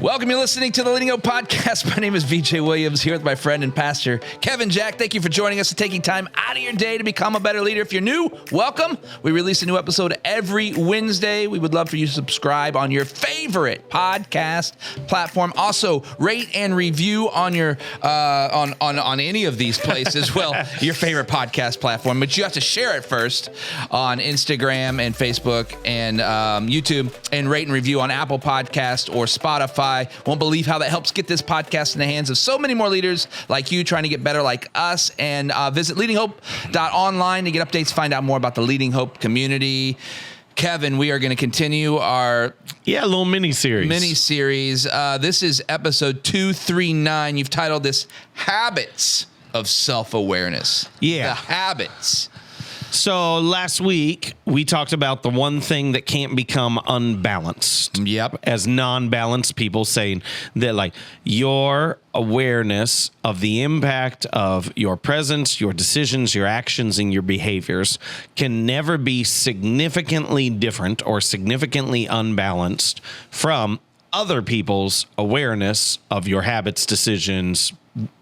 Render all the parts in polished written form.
Welcome. You're listening to the Leading Hope Podcast. My name is VJ Williams, here with my friend and pastor, Kevin Jack. Thank you for joining us and taking time out of your day to become a better leader. If you're new, welcome. We release a new episode every Wednesday. We would love for you to subscribe on your favorite podcast platform. Also, rate and review on your on any of these places. Well, your favorite podcast platform, but you have to share it first on Instagram and Facebook and YouTube, and rate and review on Apple Podcast or Spotify. Won't believe how that helps get this podcast in the hands of so many more leaders like you trying to get better like us. And visit leadinghope.online to get updates, find out more about the Leading Hope community. Kevin, we are going to continue our little mini-series. This is episode 239. You've titled this Habits of Self-Awareness. Yeah. The habits. So last week, we talked about the one thing that can't become unbalanced. Yep. As non-balanced people, saying that like your awareness of the impact of your presence, your decisions, your actions, and your behaviors can never be significantly different or significantly unbalanced from other people's awareness of your habits, decisions,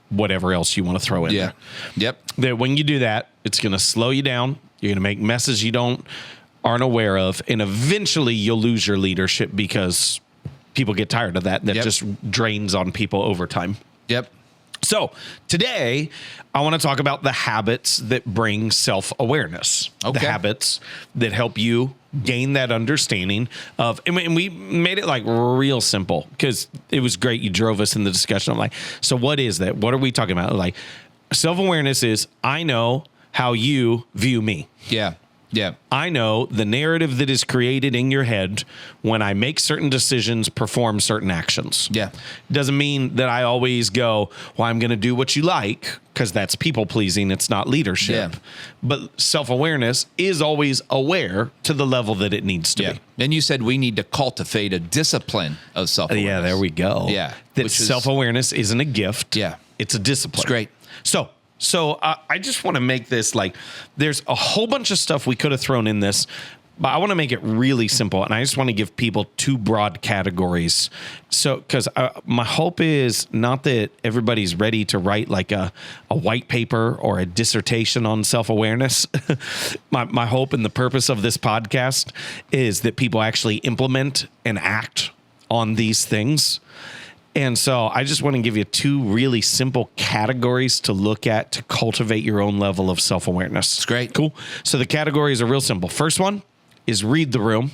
whatever else you want to throw in there. Yep. That when you do that, it's going to slow you down. You're going to make messes you aren't aware of, and eventually you'll lose your leadership because people get tired of that. That just drains on people over time. Yep. So today, I want to talk about the habits that bring self-awareness. Okay. The habits that help you gain that understanding of, and we made it like real simple because it was great. You drove us in the discussion. I'm like, so what is that? What are we talking about? Like, self-awareness is, I know how you view me. Yeah. Yeah. I know the narrative that is created in your head when I make certain decisions, perform certain actions. Yeah. Doesn't mean that I always go, well, I'm going to do what you like, because that's people pleasing. It's not leadership. Yeah. But self-awareness is always aware to the level that it needs to be. And you said we need to cultivate a discipline of self-awareness. Yeah, there we go. Yeah. That self-awareness isn't a gift. Yeah. It's a discipline. It's great. So I just want to make this like, there's a whole bunch of stuff we could have thrown in this, but I want to make it really simple. And I just want to give people two broad categories. So, because my hope is not that everybody's ready to write like a white paper or a dissertation on self-awareness. My hope and the purpose of this podcast is that people actually implement and act on these things. And so I just want to give you two really simple categories to look at to cultivate your own level of self-awareness. It's great. Cool. So the categories are real simple. First one is read the room.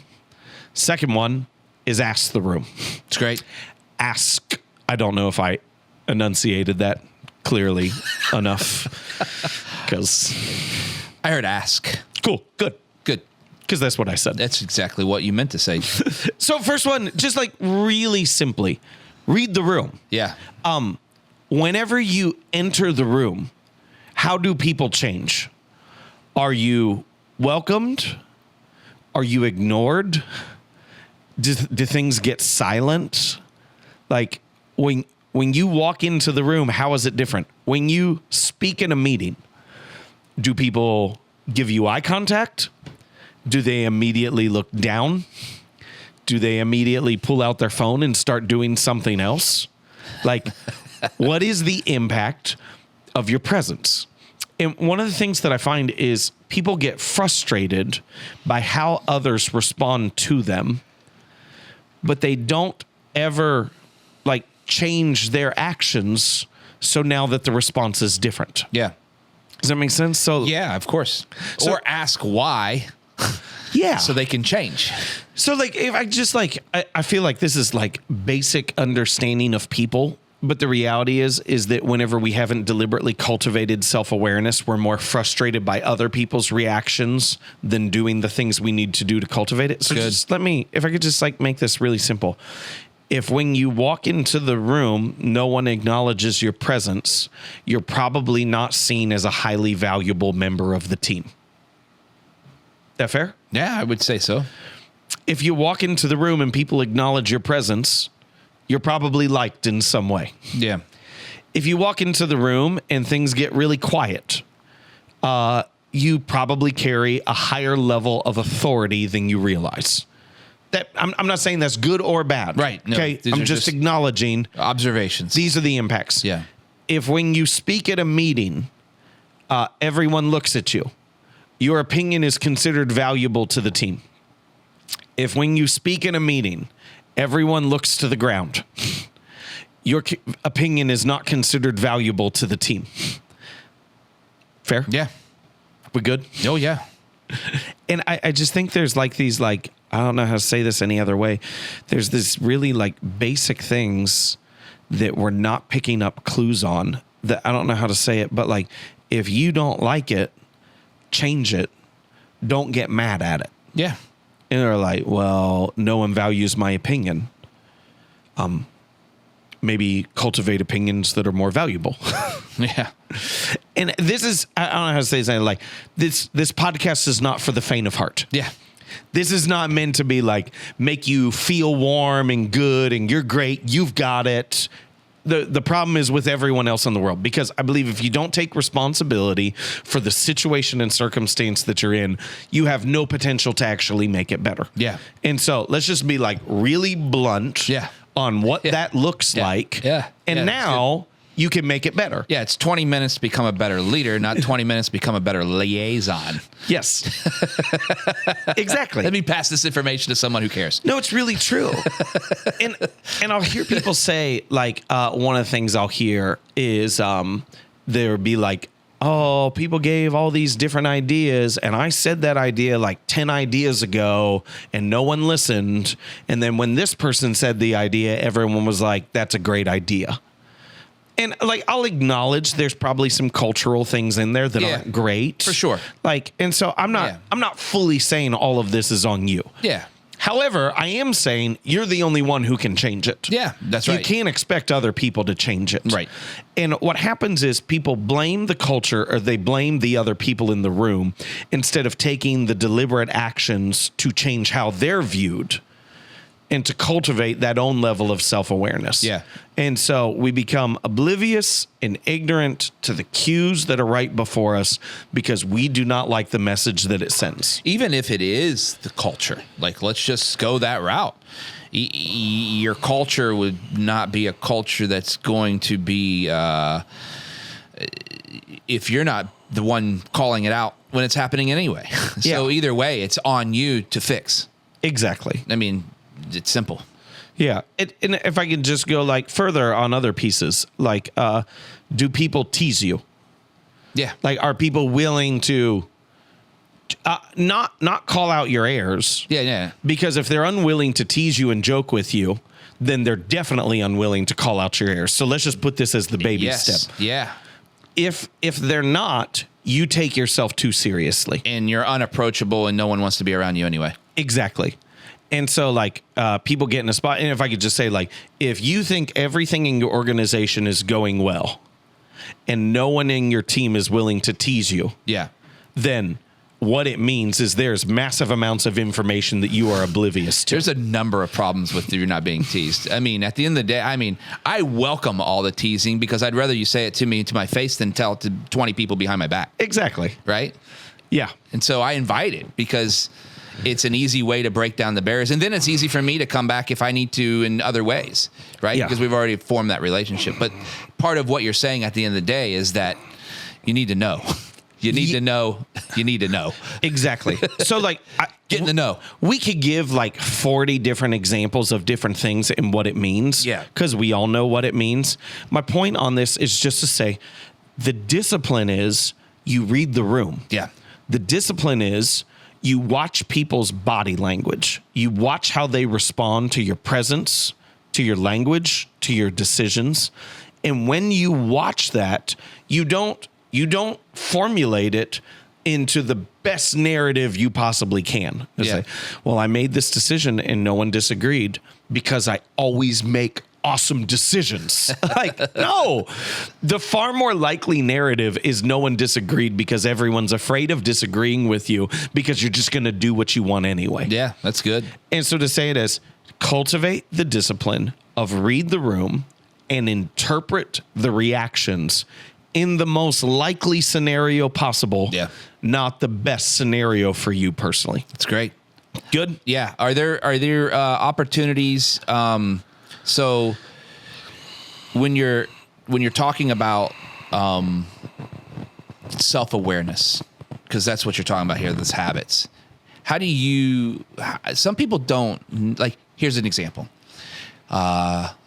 Second one is ask the room. It's great. Ask. I don't know if I enunciated that clearly enough, because I heard ask. Cool. Good. Because that's what I said. That's exactly what you meant to say. So first one, just like really simply, read the room. Yeah. Whenever you enter the room, how do people change? Are you welcomed? Are you ignored? Do things get silent? Like when you walk into the room, how is it different? When you speak in a meeting, do people give you eye contact? Do they immediately look down? Do they immediately pull out their phone and start doing something else? Like, what is the impact of your presence? And one of the things that I find is people get frustrated by how others respond to them, but they don't ever like change their actions. So now that the response is different. Yeah. Does that make sense? So yeah, of course. Or ask why. Yeah. So they can change. So like, if I just like, I feel like this is like basic understanding of people, but the reality is that whenever we haven't deliberately cultivated self-awareness, we're more frustrated by other people's reactions than doing the things we need to do to cultivate it. So just if I could just like make this really simple. If when you walk into the room, no one acknowledges your presence, you're probably not seen as a highly valuable member of the team. That fair? Yeah, I would say so. If you walk into the room and people acknowledge your presence, you're probably liked in some way. Yeah. If you walk into the room and things get really quiet, you probably carry a higher level of authority than you realize. That I'm not saying that's good or bad. Right. No, okay. these I'm are just just acknowledging observations. these are the impacts. Yeah. If when you speak at a meeting, everyone looks at you, your opinion is considered valuable to the team. If when you speak in a meeting, everyone looks to the ground, your opinion is not considered valuable to the team. Fair? Yeah. We good? Oh, yeah. And I just think there's like these, like, I don't know how to say this any other way. There's this really like basic things that we're not picking up clues on that I don't know how to say it, but like, if you don't like it, change it. Don't get mad at it. Yeah. And they're like, well, no one values my opinion. Maybe cultivate opinions that are more valuable. Yeah. And this is, I don't know how to say this. Like this podcast is not for the faint of heart. Yeah. This is not meant to be like, make you feel warm and good and you're great. You've got it. The problem is with everyone else in the world, because I believe if you don't take responsibility for the situation and circumstance that you're in, you have no potential to actually make it better. Yeah. And so let's just be like really blunt on what that looks like. Yeah. And Yeah, now you can make it better. Yeah, it's 20 minutes to become a better leader, not 20 minutes to become a better liaison. Yes. Exactly. Let me pass this information to someone who cares. No, it's really true. and I'll hear people say, like, one of the things I'll hear is there'll be like, oh, people gave all these different ideas, and I said that idea like 10 ideas ago, and no one listened. And then when this person said the idea, everyone was like, that's a great idea. And like, I'll acknowledge there's probably some cultural things in there that aren't great. For sure. Like, and so I'm not fully saying all of this is on you. Yeah. However, I am saying you're the only one who can change it. Yeah, that's right. You can't expect other people to change it. Right. And what happens is people blame the culture or they blame the other people in the room instead of taking the deliberate actions to change how they're viewed and to cultivate that own level of self-awareness. Yeah. And so we become oblivious and ignorant to the cues that are right before us because we do not like the message that it sends. Even if it is the culture, like, let's just go that route. Your culture would not be a culture that's going to be, if you're not the one calling it out when it's happening anyway. So either way, it's on you to fix. Exactly. I mean, it's simple. Yeah. And if I could just go like further on other pieces, like, do people tease you? Yeah. Like, are people willing to not call out your errors? Yeah. Because if they're unwilling to tease you and joke with you, then they're definitely unwilling to call out your errors. So let's just put this as the baby step. Yeah. If they're not, you take yourself too seriously. And you're unapproachable and no one wants to be around you anyway. Exactly. And so, like, people get in a spot. And if I could just say, like, if you think everything in your organization is going well and no one in your team is willing to tease you, then what it means is there's massive amounts of information that you are oblivious to. There's a number of problems with you not being teased. I mean, at the end of the day, I welcome all the teasing because I'd rather you say it to me to my face than tell it to 20 people behind my back. Exactly. Right? Yeah. And so I invite it because it's an easy way to break down the barriers. And then it's easy for me to come back if I need to in other ways, right? Yeah. Because we've already formed that relationship. But part of what you're saying at the end of the day is that you need to know. You need to know. You need to know. Exactly. So, like, get in the know. We could give like 40 different examples of different things and what it means. Yeah. Because we all know what it means. My point on this is just to say the discipline is you read the room. Yeah. The discipline is you watch people's body language. You watch how they respond to your presence, to your language, to your decisions. And when you watch that, you don't formulate it into the best narrative you possibly can. It's like, well, I made this decision and no one disagreed because I always make awesome decisions. Like, no, the far more likely narrative is no one disagreed because everyone's afraid of disagreeing with you because you're just going to do what you want anyway. Yeah, that's good. And so to say it as cultivate the discipline of read the room and interpret the reactions in the most likely scenario possible, not the best scenario for you personally. That's great. Good. Yeah. Are there opportunities? So when you're talking about self-awareness, because that's what you're talking about here, those habits. How do you? Some people don't like. Here's an example.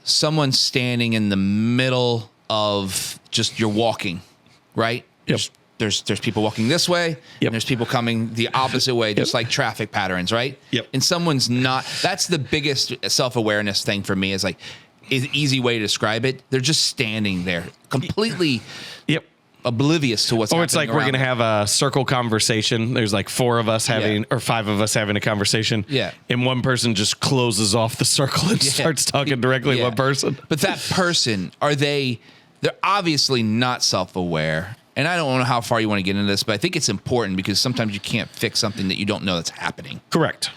Someone standing in the middle of just you're walking, right? Yep. There's people walking this way, and there's people coming the opposite way, just like traffic patterns, right? Yep. And someone's not. That's the biggest self-awareness thing for me. Is like, is an easy way to describe it. They're just standing there, completely oblivious to what's happening. Or it's like we're going to have a circle conversation. There's like 4 of us having, or 5 of us having a conversation. Yeah. And one person just closes off the circle and starts talking directly to one person. But that person, they're obviously not self-aware. And I don't know how far you want to get into this, but I think it's important because sometimes you can't fix something that you don't know that's happening. Correct.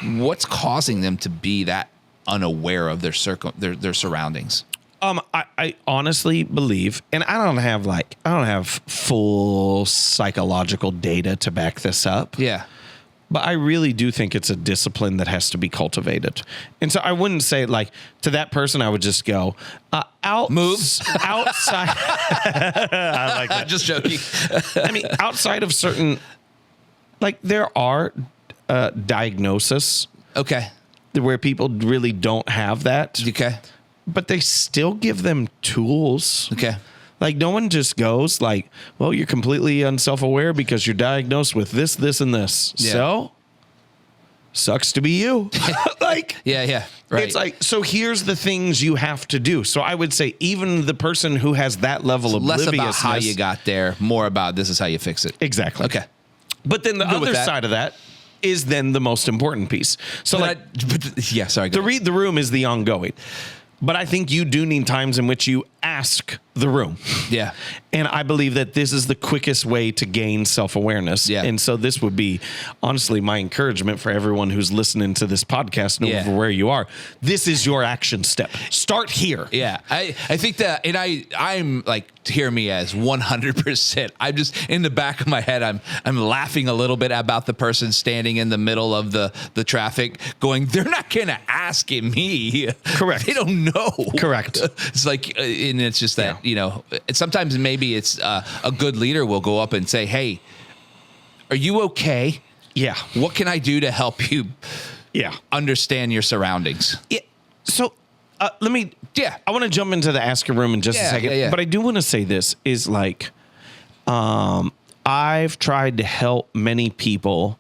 What's causing them to be that unaware of their surroundings? I honestly believe, and I don't have full psychological data to back this up. Yeah. But I really do think it's a discipline that has to be cultivated. And so I wouldn't say like to that person, I would just go moves outside. I like that. Just joking. I mean, outside of certain, like there are diagnoses. Okay. Where people really don't have that. Okay. But they still give them tools. Okay. Like no one just goes like, well, you're completely unself-aware because you're diagnosed with this, this, and this. Yeah. So sucks to be you. Like, yeah. Right. It's like, so here's the things you have to do. So I would say even the person who has that level of less obliviousness. about how you got there, more about this is how you fix it. Exactly. Okay. But then the other side of that is then the most important piece. So sorry. To read the room is the ongoing. But I think you do need times in which you ask the room. Yeah. And I believe that this is the quickest way to gain self-awareness. Yeah. And so this would be honestly my encouragement for everyone who's listening to this podcast, no matter where you are. This is your action step. Start here. Yeah. I think that, and I'm like, hear me as 100%. I'm just in the back of my head. I'm laughing a little bit about the person standing in the middle of the traffic going, they're not going to ask me. Correct. They don't know. Correct. It's like, and it's just that, sometimes maybe it's a good leader will go up and say, hey, are you okay? Yeah. What can I do to help you understand your surroundings? Yeah. So let me, I want to jump into the ask a room in just a second, but I do want to say this is like, I've tried to help many people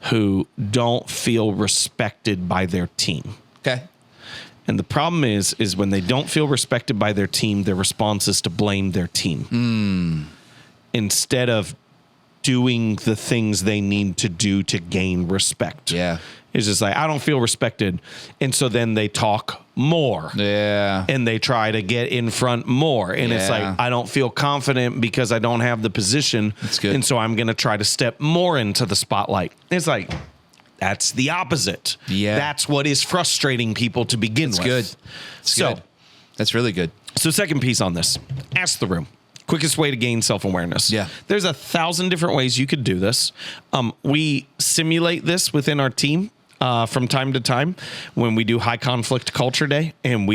who don't feel respected by their team. Okay. And the problem is when they don't feel respected by their team, their response is to blame their team instead of doing the things they need to do to gain respect. Yeah. It's just like, I don't feel respected. And so then they talk more. Yeah. And they try to get in front more. And it's like, I don't feel confident because I don't have the position. That's good. And so I'm going to try to step more into the spotlight. It's like, that's the opposite. Yeah. That's what is frustrating people to begin with. Good. Good. That's really good. So second piece on this, ask the room. Quickest way to gain self-awareness. Yeah. There's 1,000 different ways you could do this. We simulate this within our team from time to time when we do high conflict culture day, and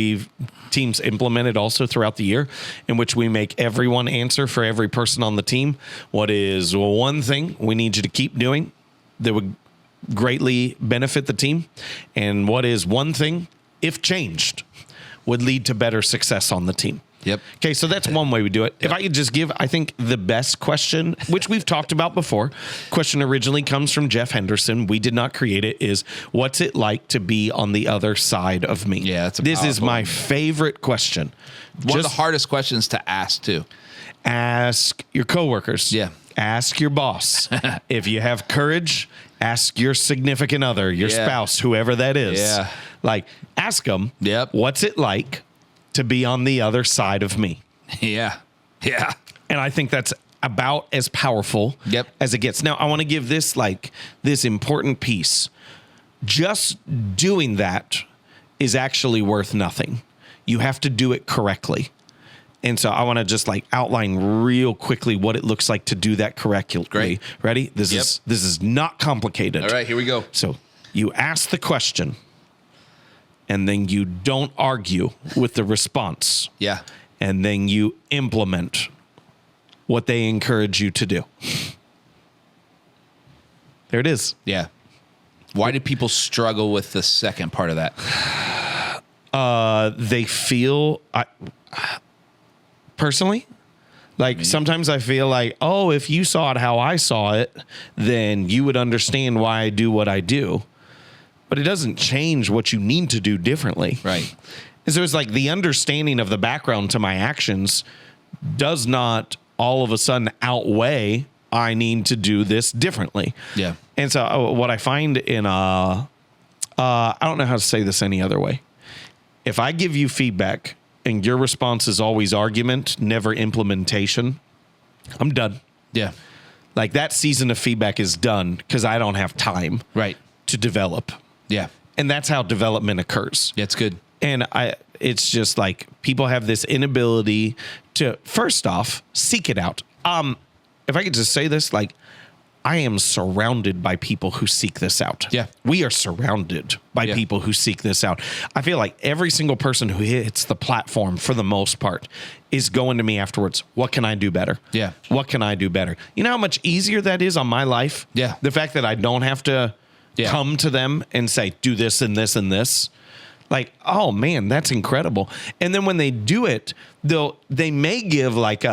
teams implement it also throughout the year, in which we make everyone answer for every person on the team. What is one thing we need you to keep doing that would greatly benefit the team? And what is one thing, if changed, would lead to better success on the team? Yep. Okay, so that's one way we do it. Yep. If I could just give, I think, the best question, which we've talked about before, question originally comes from Jeff Henderson. We did not create it, is what's it like to be on the other side of me? Yeah, this is my favorite question. One of the hardest questions to ask, too. Ask your coworkers. Yeah. Ask your boss. If you have courage, ask your significant other, your spouse, whoever that is. Yeah. Like, ask them, Yep. what's it like to be on the other side of me? Yeah. Yeah. And I think that's about as powerful as it gets. Now, I want to give this important piece. Just doing that is actually worth nothing. You have to do it correctly. And so I want to just outline real quickly what it looks like to do that correctly. Great. Ready? This is not complicated. All right, here we go. So You ask the question, and then you don't argue with the response. Yeah. And then you implement what they encourage you to do. There it is. Yeah. Why do people struggle with the second part of that? They feel, personally, like sometimes I feel like, oh, if you saw it how I saw it, then you would understand why I do what I do. But it doesn't change what you need to do differently. Right. And so it's like the understanding of the background to my actions does not all of a sudden outweigh I need to do this differently. Yeah. And so what I find in I don't know how to say this any other way. If I give you feedback and your response is always argument, never implementation, I'm done. Yeah. Like that season of feedback is done because I don't have time Right. to develop. Yeah. And that's how development occurs. Yeah, it's good. And it's just like people have this inability to, first off, seek it out. If I could just say this, like, I am surrounded by people who seek this out. Yeah. We are surrounded by people who seek this out. I feel like every single person who hits the platform, for the most part, is going to me afterwards. What can I do better? Yeah. What can I do better? You know how much easier that is on my life? Yeah. The fact that I don't have to come to them and say, do this and this and this. Like, oh man, that's incredible. And then when they do it, they may give like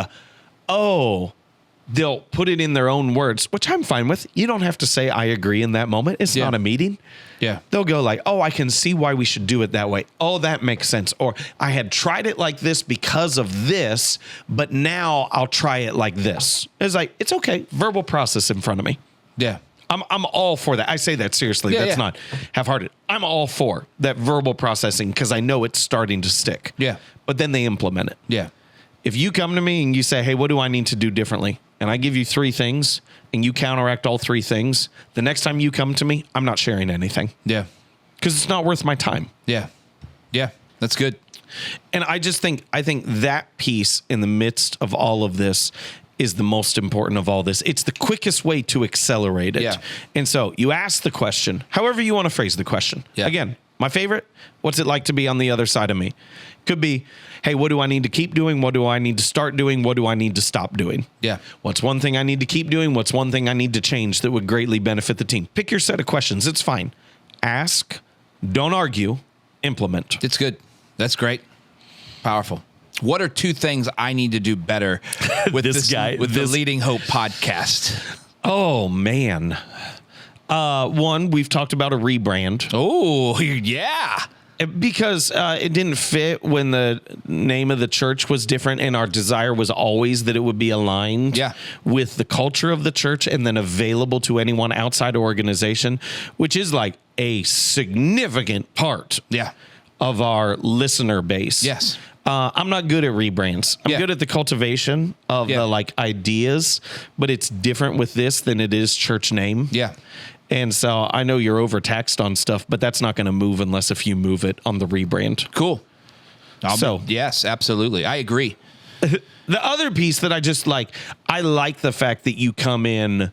they'll put it in their own words, which I'm fine with. You don't have to say I agree in that moment. It's not a meeting. Yeah. They'll go like, oh, I can see why we should do it that way. Oh, that makes sense. Or I had tried it like this because of this, but now I'll try it like this. It's like, it's okay. Verbal process in front of me. Yeah. I'm all for that. I say that seriously. Yeah, That's yeah. not half-hearted. I'm all for that verbal processing because I know it's starting to stick. Yeah. But then they implement it. Yeah. If you come to me and you say, hey, what do I need to do differently? And I give you 3 things and you counteract all 3 things, the next time you come to me, I'm not sharing anything Yeah. because it's not worth my time. Yeah. Yeah. That's good. And I think that piece in the midst of all of this is the most important of all this. It's the quickest way to accelerate it. Yeah. And so you ask the question, however you want to phrase the question. Yeah. Again, my favorite, what's it like to be on the other side of me? Could be, hey, what do I need to keep doing? What do I need to start doing? What do I need to stop doing? Yeah. What's one thing I need to keep doing? What's one thing I need to change that would greatly benefit the team? Pick your set of questions. It's fine. Ask, don't argue, implement. It's good. That's great. Powerful. What are 2 things I need to do better with This guy- with this- the Leading Hope podcast? Oh, man. One, we've talked about a rebrand. Oh, yeah. Because it didn't fit when the name of the church was different, and our desire was always that it would be aligned with the culture of the church and then available to anyone outside the organization, which is like a significant part of our listener base. Yes. I'm not good at rebrands. I'm good at the cultivation of the like ideas, but it's different with this than it is church name. Yeah. And so I know you're overtaxed on stuff, but that's not going to move unless if you move it on the rebrand. Cool. So yes, absolutely. I agree. The other piece that I just like, I like the fact that you come in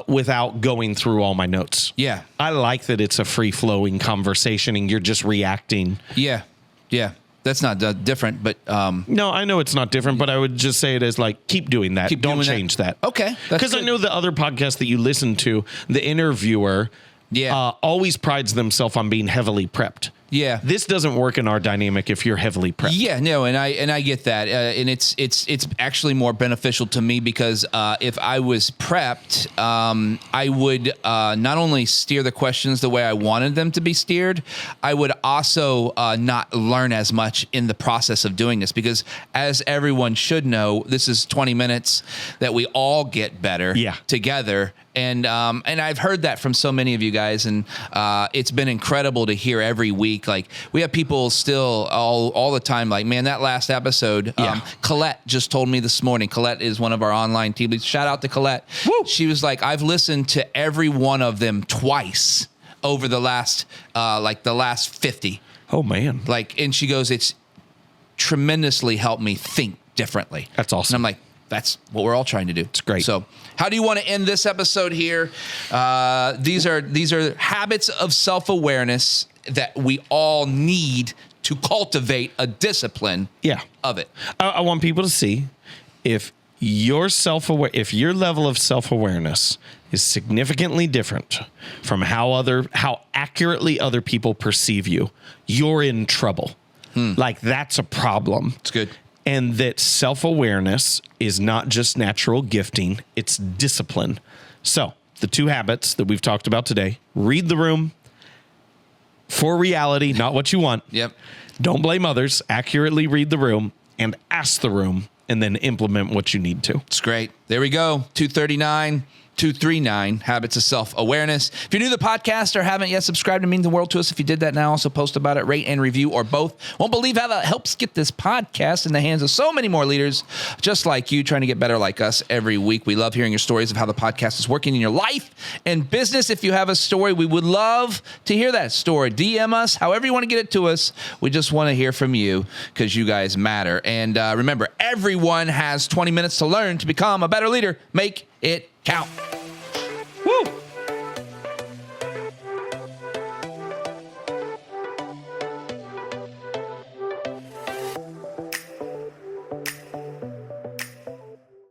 without going through all my notes. Yeah. I like that it's a free flowing conversation and you're just reacting. Yeah. Yeah. That's not different, but no, I know it's not different, but I would just say it as like, keep doing that. Don't change that. Okay. Because I know the other podcasts that you listen to, the interviewer always prides themselves on being heavily prepped. Yeah. This doesn't work in our dynamic if you're heavily prepped. Yeah, no, and I get that, and it's actually more beneficial to me because if I was prepped, I would not only steer the questions the way I wanted them to be steered, I would also not learn as much in the process of doing this because, as everyone should know, this is 20 minutes that we all get better together. And I've heard that from so many of you guys, and it's been incredible to hear every week. Like, we have people still all the time like, man, that last episode, Colette just told me this morning. Colette is one of our online team leads. Shout out to Colette. Woo! She was like, I've listened to every one of them twice over the last 50. Oh, man. Like, and she goes, it's tremendously helped me think differently. That's awesome. And I'm like, that's what we're all trying to do. It's great. So how do you want to end this episode here? These are habits of self-awareness that we all need to cultivate a discipline of it. I want people to see if your level of self-awareness is significantly different from how accurately other people perceive you, you're in trouble. Like, that's a problem. It's good. And that self-awareness is not just natural gifting, it's discipline. So the 2 habits that we've talked about today: read the room for reality, not what you want. Yep. Don't blame others. Accurately read the room and ask the room, and then implement what you need to. It's great. There we go. 239 Habits of Self-Awareness. If you're new to the podcast or haven't yet subscribed, it means the world to us. If you did that now, also post about it, rate and review, or both. Won't believe how that helps get this podcast in the hands of so many more leaders just like you, trying to get better like us every week. We love hearing your stories of how the podcast is working in your life and business. If you have a story, we would love to hear that story. DM us, however you want to get it to us. We just want to hear from you because you guys matter. And remember, everyone has 20 minutes to learn to become a better leader. Make it count.